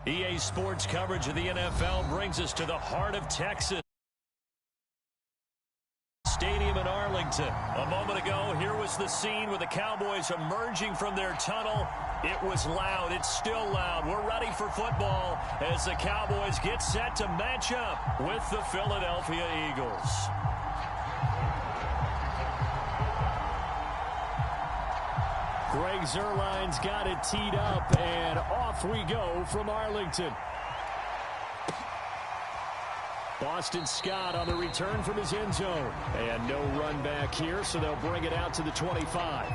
EA Sports coverage of the NFL brings us to the heart of Texas. Stadium in Arlington. A moment ago, here was the scene with the Cowboys emerging from their tunnel. It was loud. It's still loud. We're ready for football as the Cowboys get set to match up with the Philadelphia Eagles. Greg Zuerlein's got it teed up, and off we go from Arlington. Boston Scott on the return from his end zone. And no run back here, so they'll bring it out to the 25.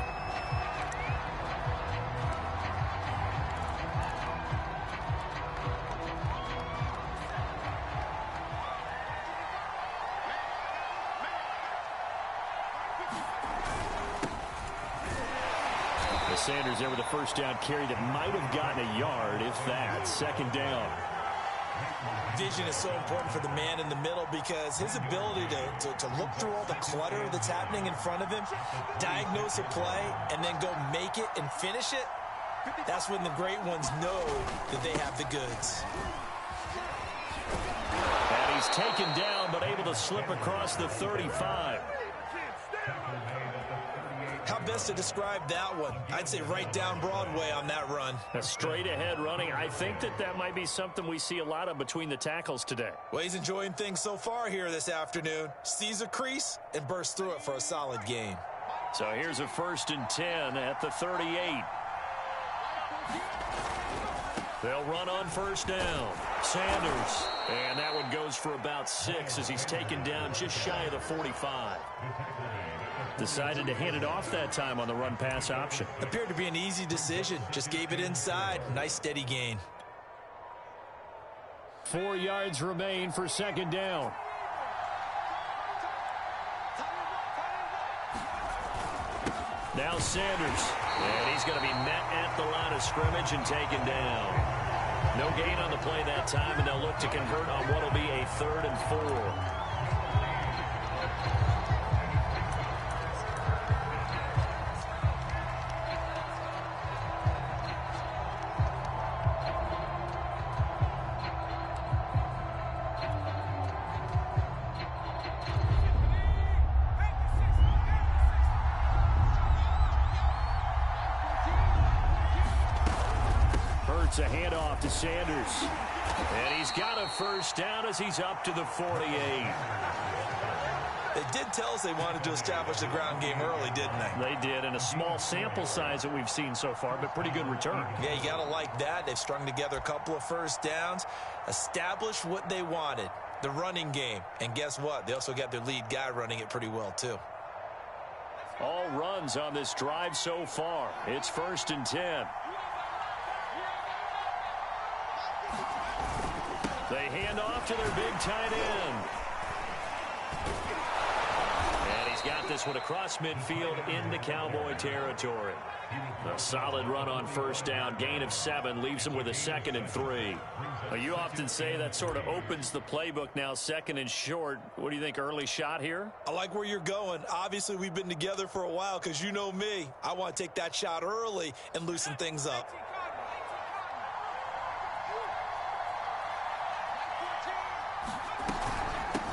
Sanders there with a first down carry that might have gotten a yard, if that. Second down. Vision is so important for the man in the middle because his ability to look through all the clutter that's happening in front of him, diagnose a play, and then go make it and finish it, that's when the great ones know that they have the goods. And he's taken down but able to slip across the 35. How best to describe that one? I'd say right down Broadway on that run. A straight-ahead running. I think that might be something we see a lot of between the tackles today. Well, he's enjoying things so far here this afternoon. Sees a crease and bursts through it for a solid gain. So here's a 1st and 10 at the 38. They'll run on first down. Sanders. And that one goes for about 6 as he's taken down just shy of the 45. Decided to hand it off that time on the run-pass option. Appeared to be an easy decision. Just gave it inside. Nice steady gain. 4 yards remain for second down. Now Sanders. And he's going to be met at the line of scrimmage and taken down. No gain on the play that time, and they'll look to convert on what will be a 3rd and 4. A handoff to Sanders. And he's got a first down as he's up to the 48. They did tell us they wanted to establish the ground game early, didn't they? They did, and a small sample size that we've seen so far, but pretty good return. Yeah, you got to like that. They've strung together a couple of first downs, established what they wanted, the running game. And guess what? They also got their lead guy running it pretty well, too. All runs on this drive so far. It's 1st and 10. They hand off to their big tight end. And he's got this one across midfield into Cowboy territory. A solid run on first down. Gain of 7 leaves him with a 2nd and 3. Well, you often say that sort of opens the playbook now, 2nd and short. What do you think, early shot here? I like where you're going. Obviously, we've been together for a while because you know me. I want to take that shot early and loosen things up.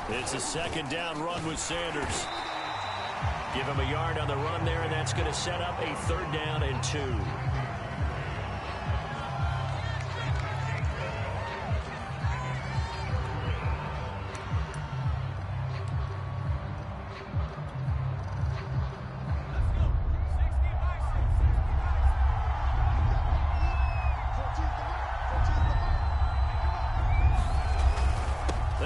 It's a 2nd down run with Sanders. Give him a yard on the run there, and that's going to set up a 3rd down and 2.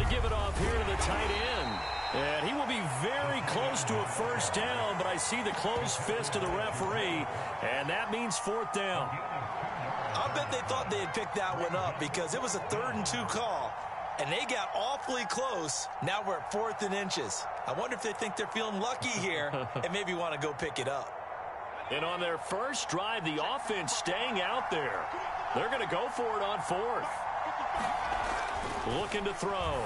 Give it off here to the tight end. And he will be very close to a first down, but I see the closed fist of the referee, and that means 4th down. I bet they thought they had picked that one up because it was a 3rd and 2 call, and they got awfully close. Now we're at 4th and inches. I wonder if they think they're feeling lucky here and maybe want to go pick it up. And on their first drive, the offense staying out there. They're going to go for it on 4th. Looking to throw.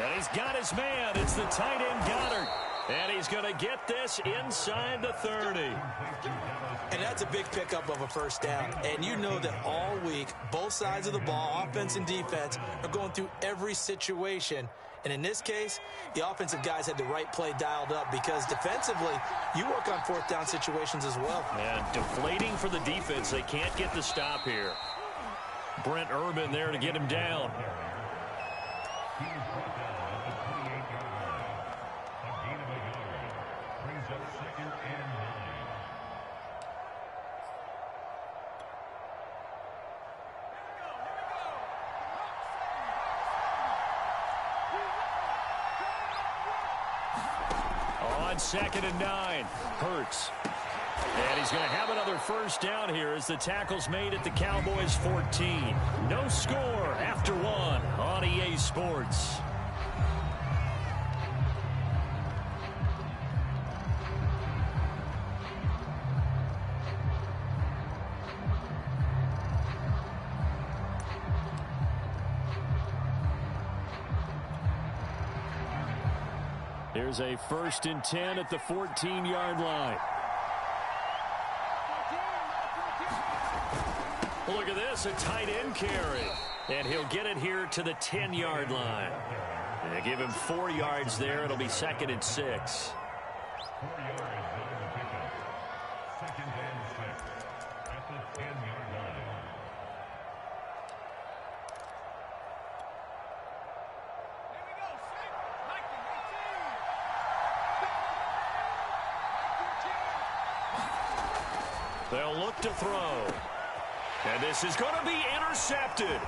And he's got his man. It's the tight end, Goddard. And he's going to get this inside the 30. And that's a big pickup of a first down. And you know that all week, both sides of the ball, offense and defense, are going through every situation. And in this case, the offensive guys had the right play dialed up because defensively, you work on fourth down situations as well. And deflating for the defense. They can't get the stop here. Brent Urban there to get him down. On 2nd and 9, Hurts. And he's going to have another first down here as the tackle's made at the Cowboys 14. No score after 1 on EA Sports. Here's a 1st and 10 at the 14-yard line. Look at this, a tight end carry. And he'll get it here to the 10-yard line. And they give him 4 yards there. It'll be 2nd and 6. They'll look to throw. And this is going to be intercepted.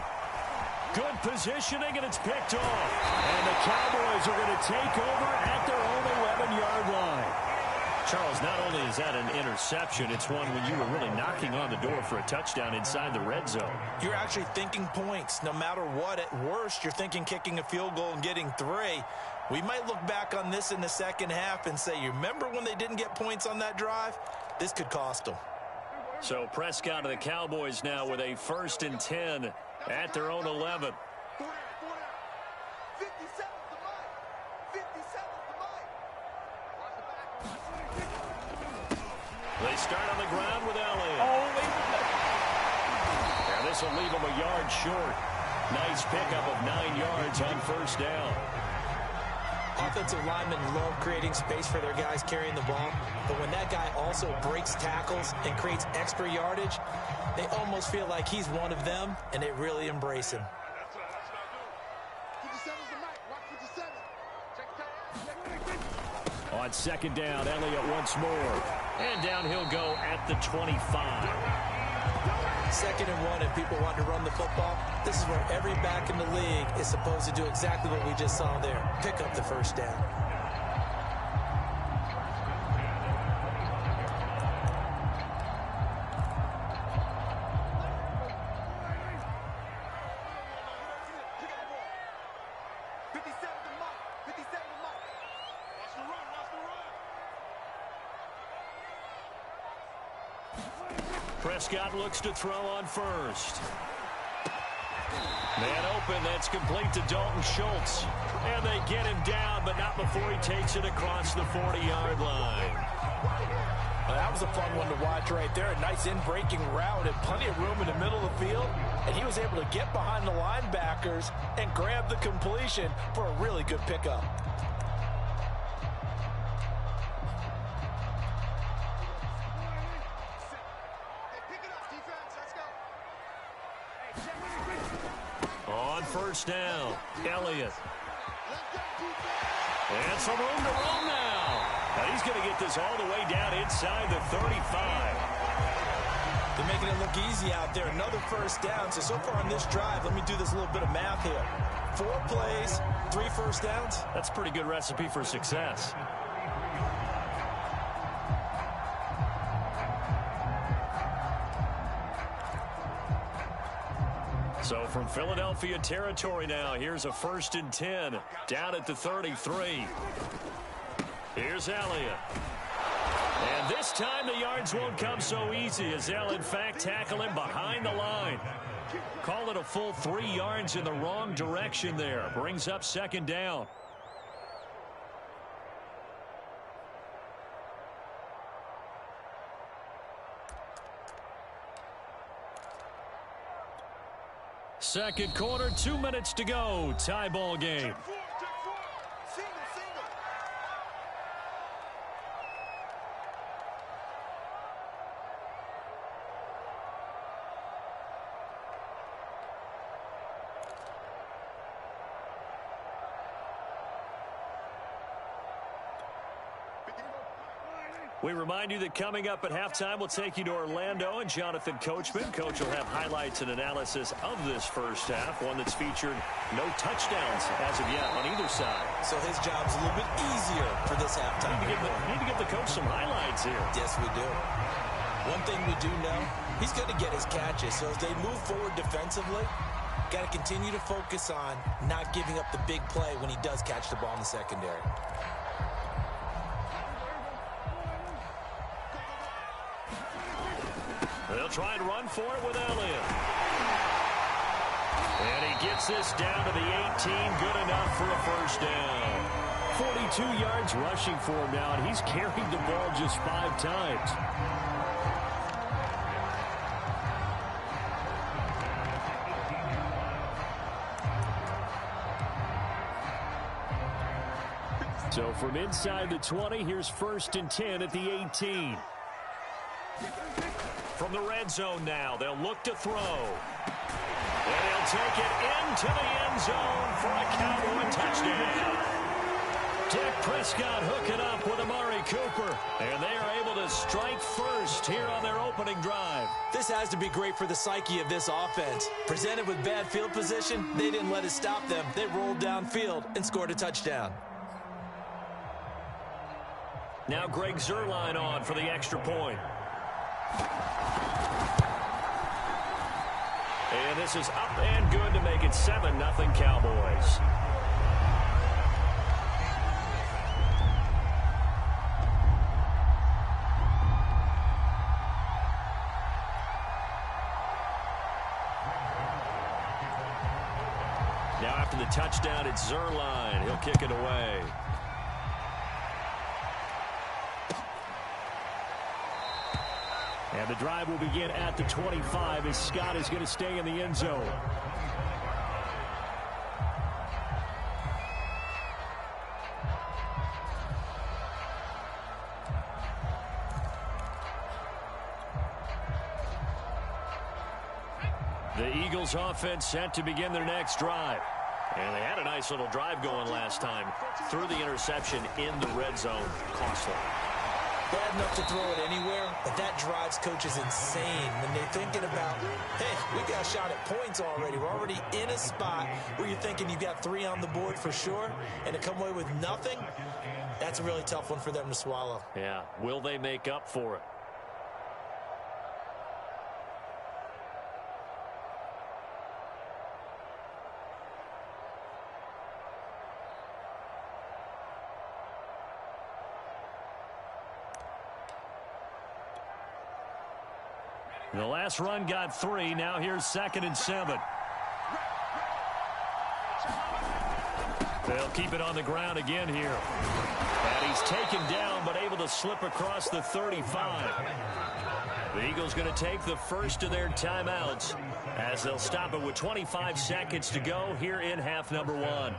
Good positioning, and it's picked off. And the Cowboys are going to take over at their own 11-yard line. Charles, not only is that an interception, it's one when you were really knocking on the door for a touchdown inside the red zone. You're actually thinking points. No matter what, at worst, you're thinking kicking a field goal and getting 3. We might look back on this in the second half and say, you remember when they didn't get points on that drive? This could cost them. So Prescott of the Cowboys now with a 1st and 10 at their own 11. They start on the ground with Elliott. And this will leave him a yard short. Nice pickup of 9 yards on 1st down. Offensive linemen love creating space for their guys carrying the ball, but when that guy also breaks tackles and creates extra yardage, they almost feel like he's one of them, and they really embrace him. On 2nd down, Elliott once more. And down he'll go at the 25. 2nd and 1, and people want to run the football. This is where every back in the league is supposed to do exactly what we just saw there. Pick up the 1st down. Prescott looks to throw on 1st. Man open, that's complete to Dalton Schultz. And they get him down, but not before he takes it across the 40-yard line. Well, that was a fun one to watch right there. A nice in-breaking route and plenty of room in the middle of the field. And he was able to get behind the linebackers and grab the completion for a really good pickup. On 1st down, Elliott. And some room to run now. And he's going to get this all the way down inside the 35. They're making it look easy out there. Another 1st down. So far on this drive, let me do this little bit of math here. 4 plays, 3 1st downs. That's a pretty good recipe for success. So from Philadelphia territory now, here's a 1st and 10 down at the 33. Here's Elliott. And this time the yards won't come so easy as they'll in fact tackle him behind the line. Call it a full 3 yards in the wrong direction there. Brings up 2nd down. Second quarter, 2 minutes to go. Tie ball game. We remind you that coming up at halftime, we'll take you to Orlando and Jonathan Coachman. Coach will have highlights and analysis of this first half, one that's featured no touchdowns as of yet on either side. So his job's a little bit easier for this halftime. Need to give the coach some highlights here. Yes, we do. One thing we do know, he's going to get his catches. So as they move forward defensively, got to continue to focus on not giving up the big play when he does catch the ball in the secondary. They'll try and run for it with Elliott. And he gets this down to the 18. Good enough for a first down. 42 yards rushing for him now, and he's carried the ball just 5 times. So from inside the 20, here's 1st and 10 at the 18. From the red zone now, they'll look to throw. And he'll take it into the end zone for a Cowboy touchdown. Dak Prescott hooking up with Amari Cooper. And they are able to strike first here on their opening drive. This has to be great for the psyche of this offense. Presented with bad field position, they didn't let it stop them. They rolled downfield and scored a touchdown. Now Greg Zuerlein on for the extra point. And this is up and good to make it 7-0 Cowboys. Now after the touchdown, it's Zuerlein. He'll kick it away. And the drive will begin at the 25 as Scott is going to stay in the end zone. The Eagles offense set to begin their next drive. And they had a nice little drive going last time. Threw the interception in the red zone. Costly. Bad enough to throw it anywhere, but that drives coaches insane when they're thinking about, hey, we got a shot at points already. We're already in a spot where you're thinking you've got 3 on the board for sure, and to come away with nothing, that's a really tough one for them to swallow. Yeah, will they make up for it? The last run got 3. Now here's 2nd and 7. They'll keep it on the ground again here. And he's taken down but able to slip across the 35. The Eagles going to take the first of their timeouts as they'll stop it with 25 seconds to go here in half number 1.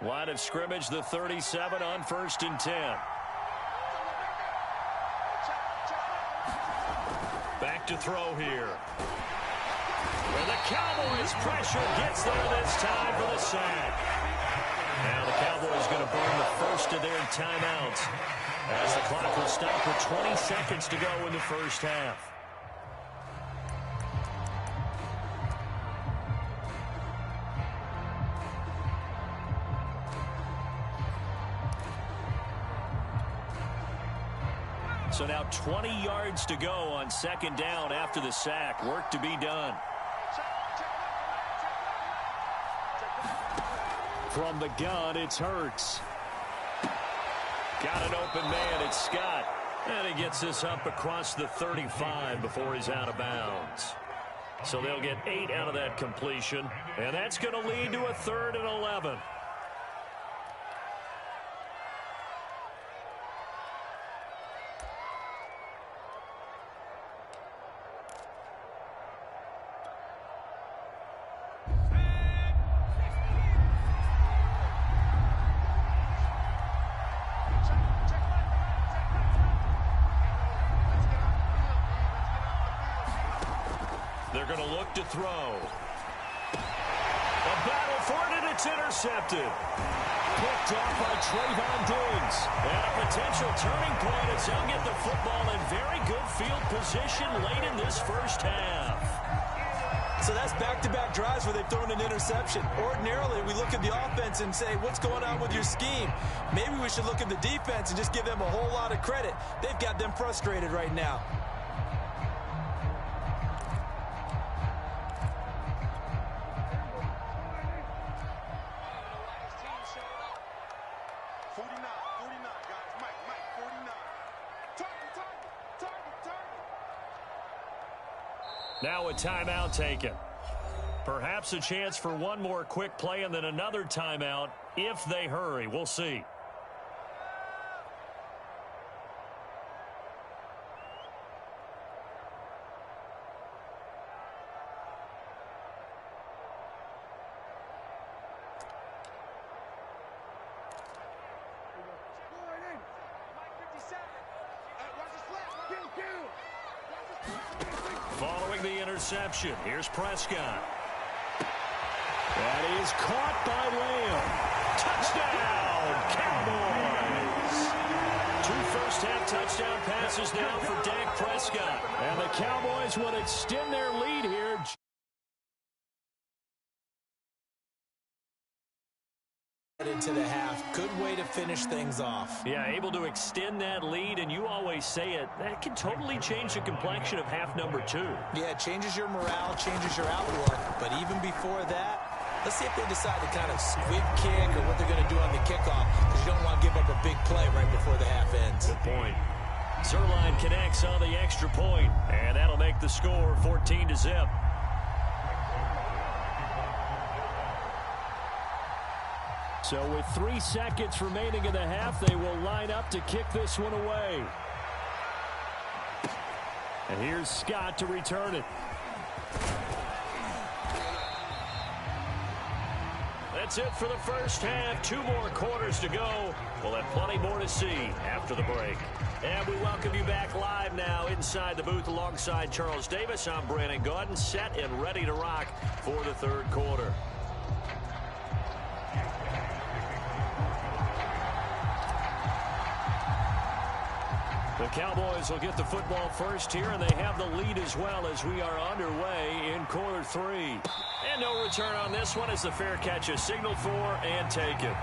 Line of scrimmage, the 37 on 1st and 10. Back to throw here. And the Cowboys pressure gets there this time for the sack. Now the Cowboys going to burn the first of their timeouts as the clock will stop with 20 seconds to go in the first half. So now 20 yards to go on 2nd down after the sack. Work to be done. From the gun, it's Hurts. Got an open man, it's Scott. And he gets this up across the 35 before he's out of bounds. So they'll get 8 out of that completion. And that's going to lead to a 3rd and 11. They're going to look to throw. A battle for it, and it's intercepted. Picked off by Trayvon Diggs. And a potential turning point as he'll get the football in very good field position late in this first half. So that's back-to-back drives where they've thrown an interception. Ordinarily, we look at the offense and say, what's going on with your scheme? Maybe we should look at the defense and just give them a whole lot of credit. They've got them frustrated right now. Now a timeout taken. Perhaps a chance for one more quick play and then another timeout if they hurry. We'll see. Following the interception, here's Prescott. That is caught by Lamb. Touchdown, Cowboys! 2 first-half touchdown passes now for Dak Prescott. And the Cowboys will extend their lead here. Into the half. Good way to finish things off. Yeah, able to extend that lead, and you always say it, that can totally change the complexion of half number 2. Yeah, it changes your morale, changes your outlook, but even before that, let's see if they decide to kind of squib kick or what they're going to do on the kickoff, because you don't want to give up a big play right before the half ends. Good point. Zerline connects on the extra point, and that'll make the score 14-0. So with 3 seconds remaining in the half, they will line up to kick this one away. And here's Scott to return it. That's it for the first half. 2 more quarters to go. We'll have plenty more to see after the break. And we welcome you back live now inside the booth alongside Charles Davis. I'm Brandon Gaudin, set and ready to rock for the third quarter. The Cowboys will get the football first here, and they have the lead as well as we are underway in quarter 3. And no return on this one as the fair catch is signaled for and taken.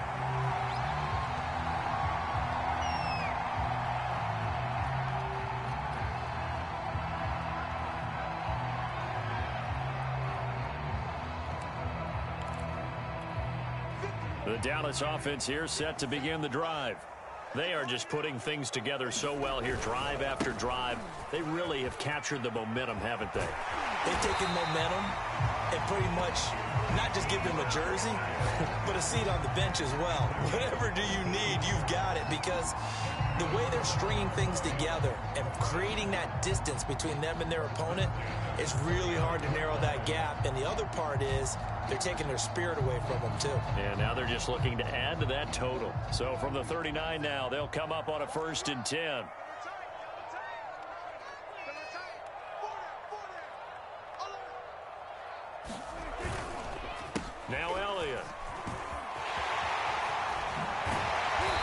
The Dallas offense here set to begin the drive. They are just putting things together so well here, drive after drive. They really have captured the momentum, haven't they? They've taken momentum and pretty much not just give them a jersey, but a seat on the bench as well. Whatever do you need, you've got it, because the way they're stringing things together and creating that distance between them and their opponent, it's really hard to narrow that gap. And the other part is they're taking their spirit away from them, too. And now they're just looking to add to that total. So from the 39 now, they'll come up on a 1st and 10. Now Elliott.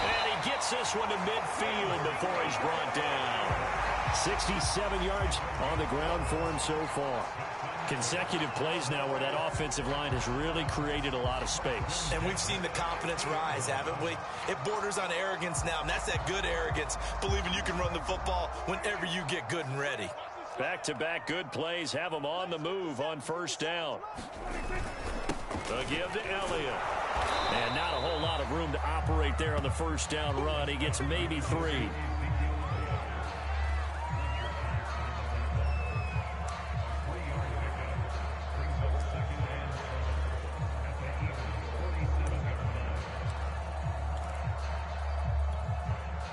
And he gets this one to midfield before he's brought down. 67 yards on the ground for him so far. Consecutive plays now where that offensive line has really created a lot of space. And we've seen the confidence rise, haven't we? It borders on arrogance now, and that's that good arrogance, believing you can run the football whenever you get good and ready. Back-to-back good plays have them on the move on 1st down. The give to Elliott. And not a whole lot of room to operate there on the 1st down run. He gets maybe 3.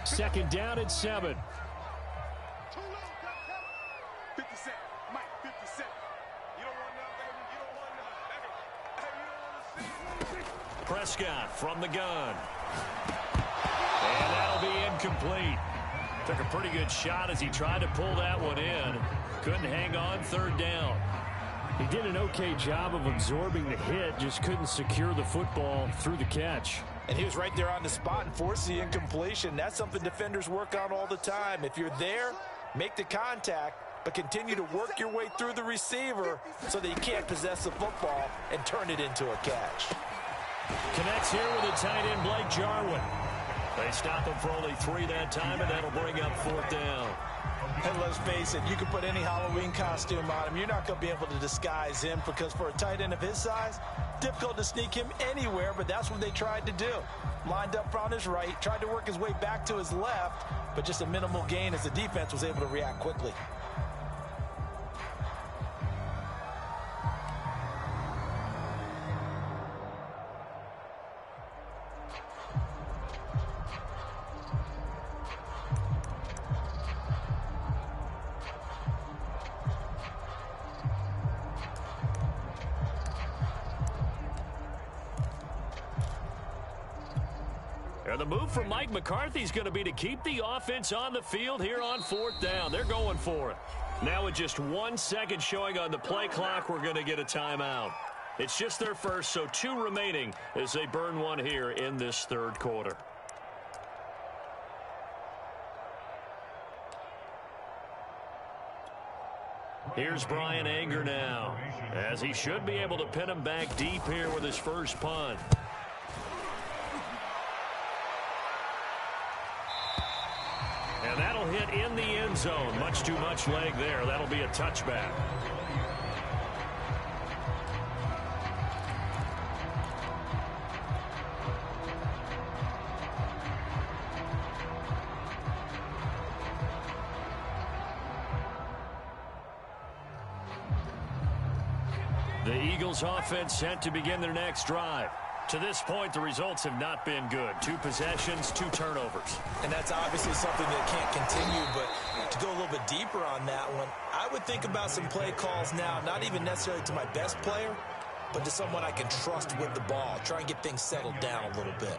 Second down and 7. 50 Cent, Mike, 50 Cent. You don't want none, baby. You don't want none. Hey, you don't want to see. Prescott from the gun. And that'll be incomplete. Took a pretty good shot as he tried to pull that one in. Couldn't hang on 3rd down. He did an okay job of absorbing the hit, just couldn't secure the football through the catch. And he was right there on the spot and forced the incompletion. That's something defenders work on all the time. If you're there, make the contact, but continue to work your way through the receiver so that you can't possess the football and turn it into a catch. Connects here with a tight end, Blake Jarwin. They stop him for only 3 that time, and that'll bring up 4th down. And let's face it, you can put any Halloween costume on him. You're not going to be able to disguise him because for a tight end of his size, difficult to sneak him anywhere, but that's what they tried to do. Lined up on his right, tried to work his way back to his left, but just a minimal gain as the defense was able to react quickly. The move from Mike McCarthy is going to be to keep the offense on the field here on 4th down. They're going for it. Now with just 1 second showing on the play clock, we're going to get a timeout. It's just their first, so 2 remaining as they burn one here in this 3rd quarter. Here's Brian Anger now, as he should be able to pin him back deep here with his first punt. And that'll hit in the end zone. Much too much leg there. That'll be a touchback. The Eagles offense set to begin their next drive. To this point, the results have not been good. 2 possessions, 2 turnovers. And that's obviously something that can't continue, but to go a little bit deeper on that one, I would think about some play calls now, not even necessarily to my best player, but to someone I can trust with the ball. Try and get things settled down a little bit.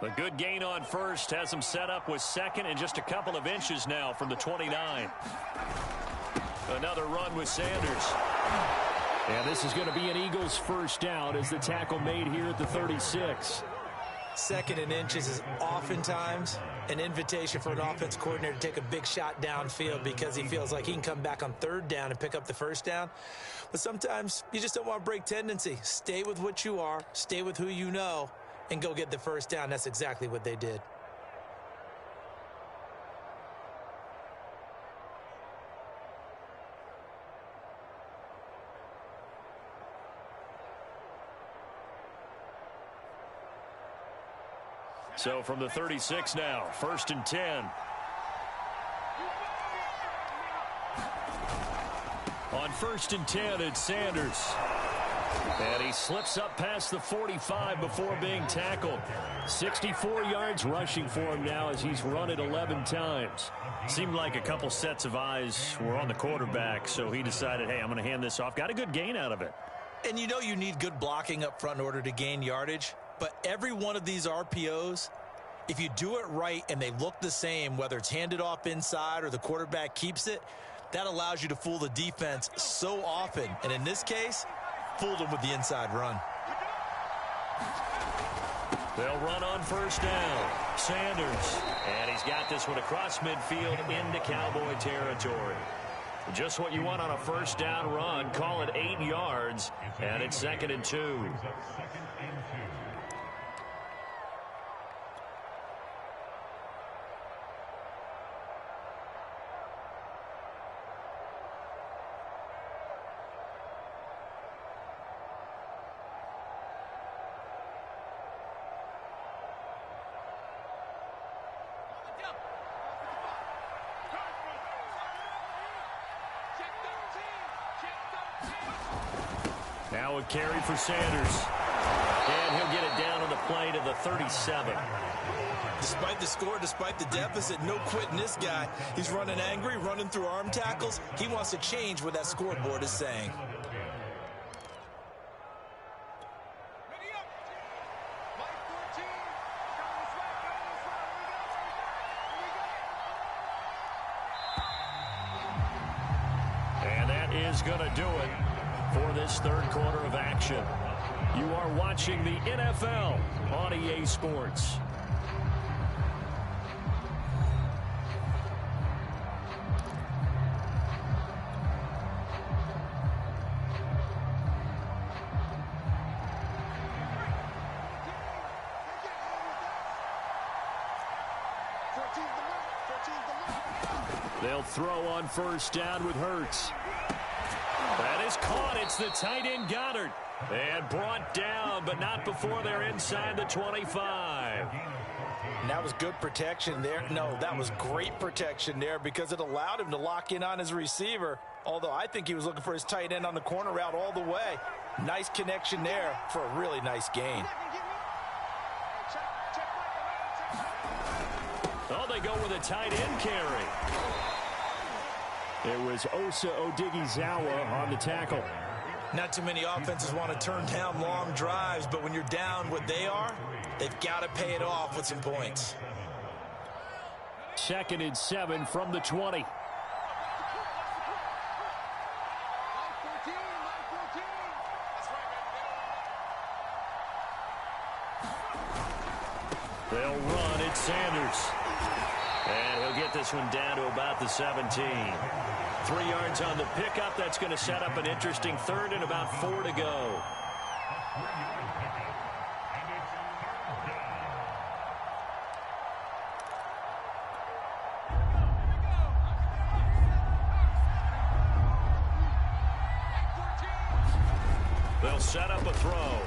A good gain on first has him set up with 2nd and just a couple of inches now from the 29. Another run with Sanders. And this is going to be an Eagles first down as the tackle made here at the 36. 2nd and inches is oftentimes an invitation for an offense coordinator to take a big shot downfield because he feels like he can come back on 3rd down and pick up the first down. But sometimes you just don't want to break tendency. Stay with what you are. Stay with who you know. And go get the first down. That's exactly what they did. So from the 36 now, 1st and 10. On 1st and 10, it's Sanders. And he slips up past the 45 before being tackled. 64 yards rushing for him now as he's run it 11 times. Seemed like a couple sets of eyes were on the quarterback, so he decided, hey, I'm going to hand this off. Got a good gain out of it. And you know you need good blocking up front in order to gain yardage, but every one of these RPOs, if you do it right and they look the same, whether it's handed off inside or the quarterback keeps it, that allows you to fool the defense so often. And in this case, fooled him with the inside run. They'll run on 1st down. Sanders. And he's got this one across midfield into Cowboy territory. Just what you want on a 1st down run. Call it 8 yards. And it's 2nd and 2. Now a carry for Sanders. And he'll get it down on the play to the 37. Despite the score, despite the deficit, no quitting this guy. He's running angry, running through arm tackles. He wants to change what that scoreboard is saying. is going to do it for this third quarter of action. You are watching the NFL on EA Sports. They'll throw on first down with Hurts. That is caught. It's the tight end Goddard. And brought down, but not before they're inside the 25. And that was good protection there. No, that was great protection there because it allowed him to lock in on his receiver. Although I think he was looking for his tight end on the corner route all the way. Nice connection there for a really nice gain. Oh, they go with a tight end carry. It was Osa Odighizuwa on the tackle. Not too many offenses want to turn down long drives, but when you're down what they are, they've got to pay it off with some points. 2nd and 7 from the 20. They'll run it, Sanders. And he'll get this one down to about the 17. 3 yards on the pickup. That's going to set up an interesting third and about 4 to go. They'll set up a throw.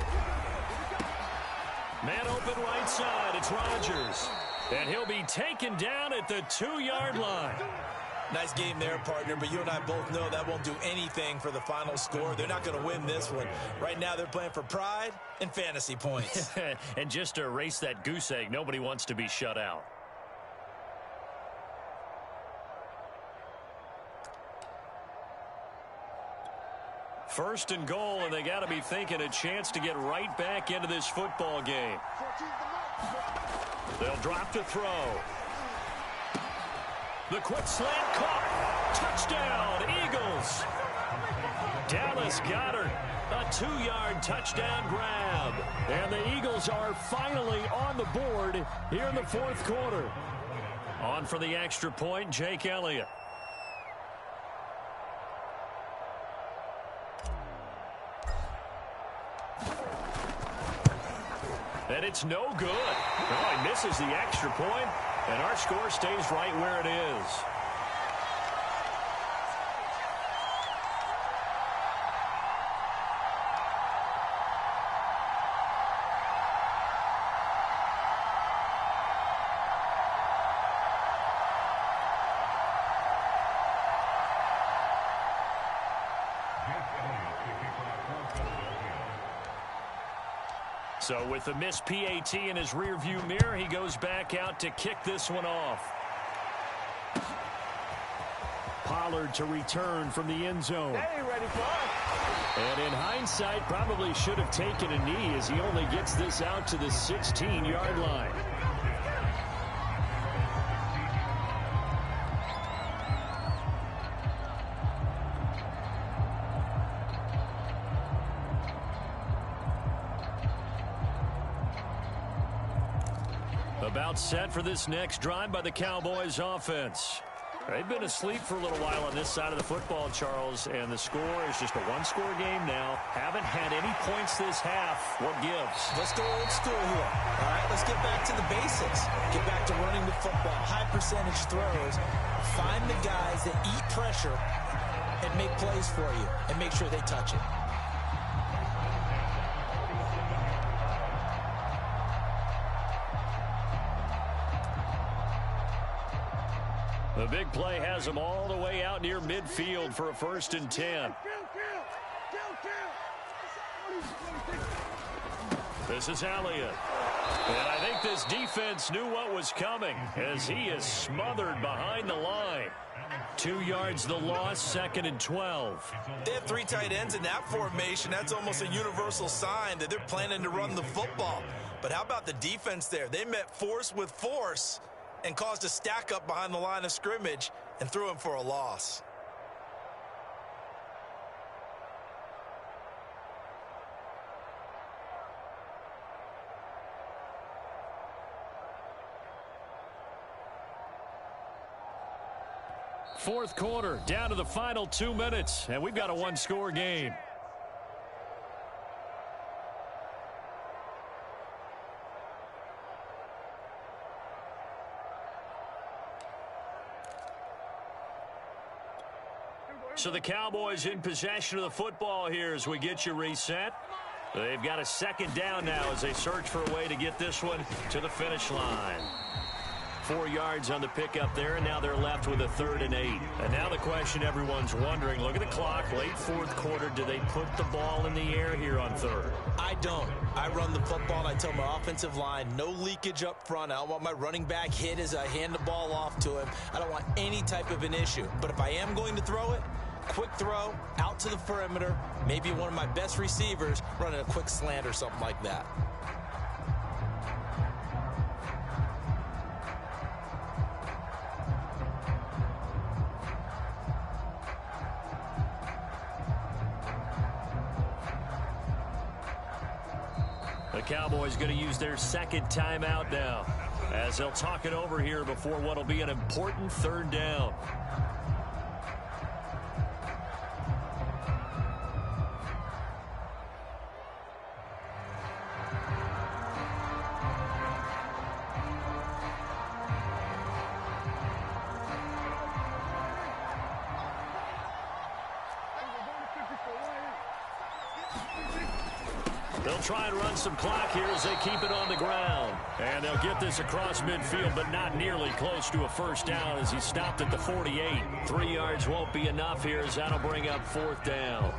Man open right side. It's Rodgers. And he'll be taken down at the 2-yard line. Nice game there, partner, but you and I both know that won't do anything for the final score. They're not going to win this one. Right now they're playing for pride and fantasy points. And just to erase that goose egg, nobody wants to be shut out. First and goal, and they got to be thinking a chance to get right back into this football game. They'll drop to throw. The quick slant caught. Touchdown, Eagles. Dallas Goedert, a 2-yard touchdown grab. And the Eagles are finally on the board here in the 4th quarter. On for the extra point, Jake Elliott. And it's no good. Oh, he misses the extra point, and our score stays right where it is. So with the missed PAT in his rearview mirror, he goes back out to kick this one off. Pollard to return from the end zone. They ain't ready for us. And in hindsight, probably should have taken a knee as he only gets this out to the 16-yard line. About set for this next drive by the Cowboys offense. They've been asleep for a little while on this side of the football, Charles, and the score is just a one-score game now. Haven't had any points this half. What gives? Let's go old school here. All right, let's get back to the basics. Get back to running the football, high percentage throws. Find the guys that eat pressure and make plays for you and make sure they touch it. The big play has them all the way out near midfield for a 1st and 10. This is Elliott. And I think this defense knew what was coming as he is smothered behind the line. 2 yards the loss, 2nd and 12. They have 3 tight ends in that formation. That's almost a universal sign that they're planning to run the football. But how about the defense there? They met force with force and caused a stack up behind the line of scrimmage and threw him for a loss. Fourth quarter, down to the final 2 minutes, and we've got a one-score game. So the Cowboys in possession of the football here as we get you reset. They've got a second down now as they search for a way to get this one to the finish line. 4 yards on the pickup there, and now they're left with a 3rd and 8. And now the question everyone's wondering, look at the clock, late fourth quarter, do they put the ball in the air here on 3rd? I don't. I run the football, and I tell my offensive line, no leakage up front. I don't want my running back hit as I hand the ball off to him. I don't want any type of an issue. But if I am going to throw it, quick throw, out to the perimeter, maybe one of my best receivers running a quick slant or something like that. The Cowboys going to use their second timeout now as they'll talk it over here before what will be an important 3rd down. They'll try and run some clock here as they keep it on the ground. And they'll get this across midfield, but not nearly close to a first down as he stopped at the 48. 3 yards won't be enough here as that'll bring up 4th down.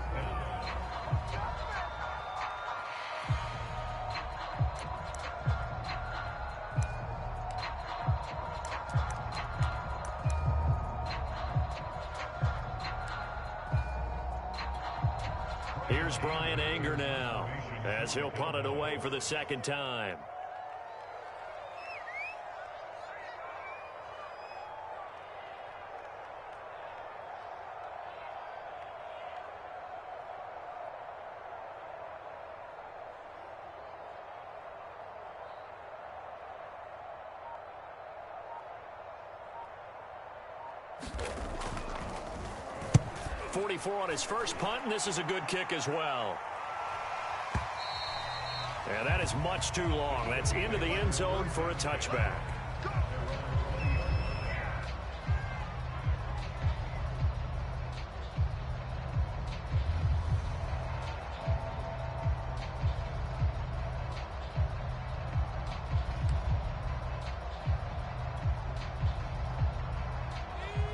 Here's Brian Anger now as he'll punt it away for the second time. .44 on his first punt, and this is a good kick as well. And that is much too long. That's into the end zone for a touchback.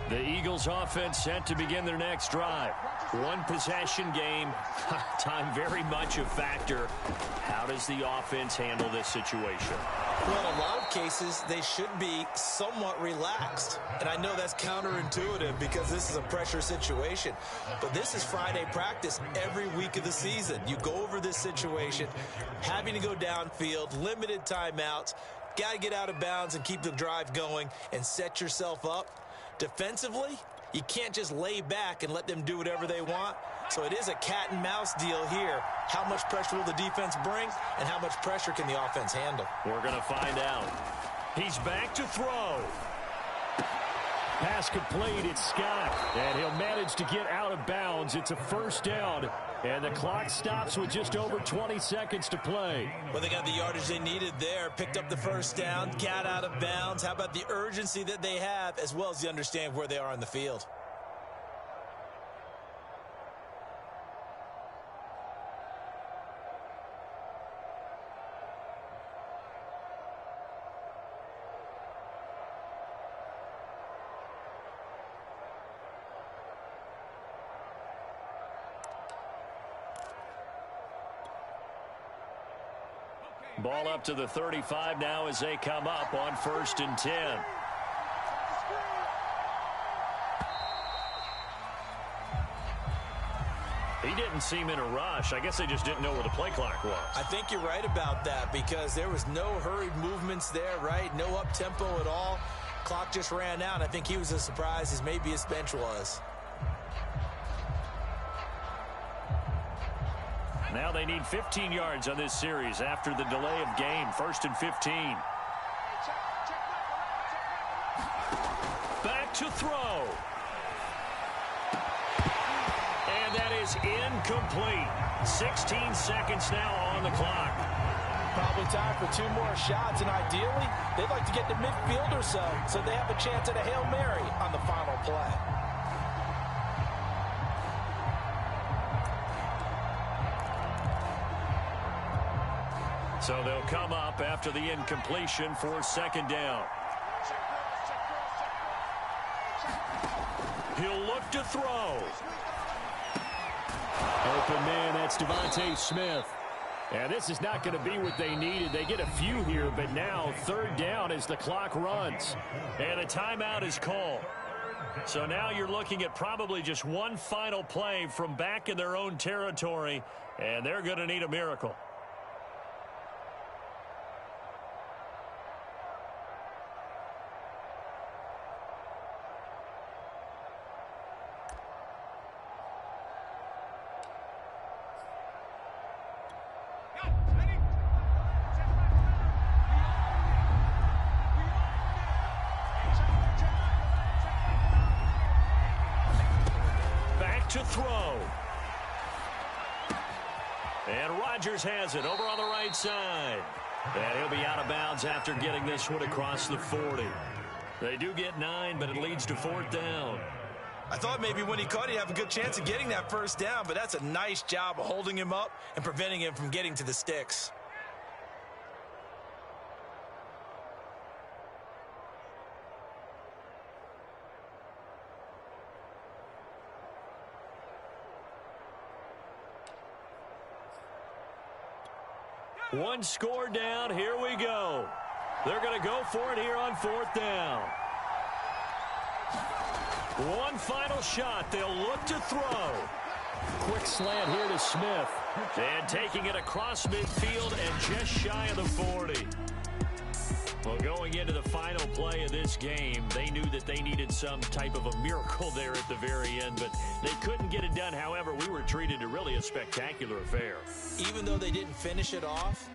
The Eagles offense set to begin their next drive. One possession game. Time very much a factor. How does the offense handle this situation? Well, in a lot of cases, they should be somewhat relaxed. And I know that's counterintuitive because this is a pressure situation. But this is Friday practice every week of the season. You go over this situation, having to go downfield, limited timeouts, got to get out of bounds and keep the drive going and set yourself up. Defensively, you can't just lay back and let them do whatever they want. So it is a cat and mouse deal here. How much pressure will the defense bring, and how much pressure can the offense handle? We're going to find out. He's back to throw. Pass complete. It's Scott, and he'll manage to get out of bounds. It's a first down, and the clock stops with just over 20 seconds to play. Well, they got the yardage they needed there, picked up the first down, got out of bounds. How about the urgency that they have, as well as the understand where they are on the field? Ball up to the 35 now as they come up on 1st and 10. He didn't seem in a rush. I guess they just didn't know where the play clock was. I think you're right about that because there was no hurried movements there, right? No up-tempo at all. Clock just ran out. I think he was as surprised as maybe his bench was. Now they need 15 yards on this series after the delay of game. 1st and 15. Back to throw. that is incomplete. 16 seconds now on the clock. Probably time for 2 more shots, and ideally, they'd like to get to midfield or so they have a chance at a Hail Mary on the final play. So they'll come up after the incompletion for 2nd down. He'll look to throw. Open man, that's Devontae Smith. And this is not going to be what they needed. They get a few here, but now 3rd down as the clock runs. And a timeout is called. So now you're looking at probably just one final play from back in their own territory, and they're going to need a miracle. To throw. And Rodgers has it over on the right side. And he'll be out of bounds after getting this one across the 40. They do get 9, but it leads to 4th down. I thought maybe when he caught it, he'd have a good chance of getting that 1st down, but that's a nice job of holding him up and preventing him from getting to the sticks. One score down. Here we go. They're going to go for it here on 4th down. One final shot. They'll look to throw. Quick slant here to Smith. And taking it across midfield and just shy of the 40. Well, going into the final play of this game, they knew that they needed some type of a miracle there at the very end, but they couldn't get it done. However, we were treated to really a spectacular affair. Even though they didn't finish it off,